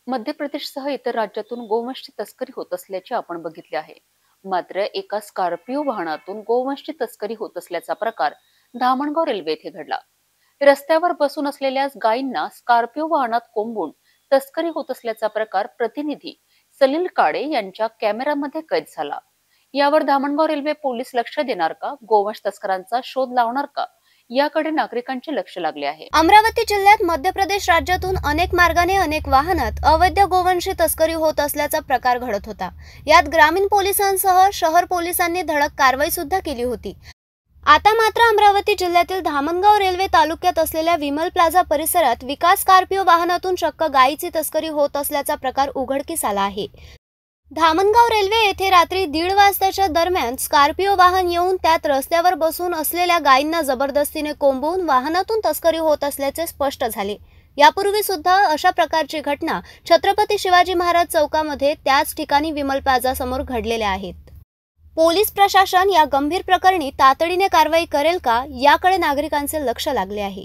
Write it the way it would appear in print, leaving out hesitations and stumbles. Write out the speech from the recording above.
मध्य प्रदेशसह इतर राज्यातून गोवंशची तस्करी होत असल्याचे आपण बघितले आहे. मात्र एका स्कॉर्पिओ वाहनातून गोवंशची तस्करी होत असल्याचा प्रकार धामणगाव रेल्वे येथे घडला. रस्त्यावर बसून असलेल्या गायींना स्कॉर्पिओ वाहनात कोंबून तस्करी होत असल्याचा प्रकार प्रतिनिधी सलील काळे यांच्या कॅमेऱ्यामध्ये कैद झाला. यावर धामणगाव रेल्वे पोलीस लक्ष देणार का, गोवंश तस्करांचा शोध लावणार का, याकडे नागरिकांचे लक्ष लागले आहे. अमरावती जिल्ह्यात मध्य प्रदेश राज्यातून अनेक मार्गाने अनेक वाहनात अवैध गोवंशी तस्करी होत असल्याचा प्रकार घडत होता. यात ग्रामीण पोलिसांसह शहर पोलिसांनी धडक कारवाई सुद्धा केली होती. आता मात्र अमरावती जिल्ह्यातील धामणगाव रेल्वे तालुक्यात असलेल्या विमल प्लाझा परिसरात विकास स्कॉर्पिओ वाहनातून चक्क गायीची तस्करी होत असल्याचा प्रकार उघडकीस आला आहे. धामणगाव रेल्वे येथे रात्री 1:30 वाजताच्या दरम्यान स्कॉर्पिओ वाहन येऊन त्यात रस्त्यावर बसून असलेल्या गायींना जबरदस्तीने कोंबून वाहनातून तस्करी होत असल्याचे स्पष्ट झाले. यापूर्वी सुद्धा अशा प्रकारची घटना छत्रपती शिवाजी महाराज चौकामध्ये त्याच ठिकाणी विमल प्लाझा समोर घडलेल्या आहेत. पोलीस प्रशासन या गंभीर प्रकरणी तातडीने कारवाई करेल का, याकडे नागरिकांचे लक्ष लागले आहे.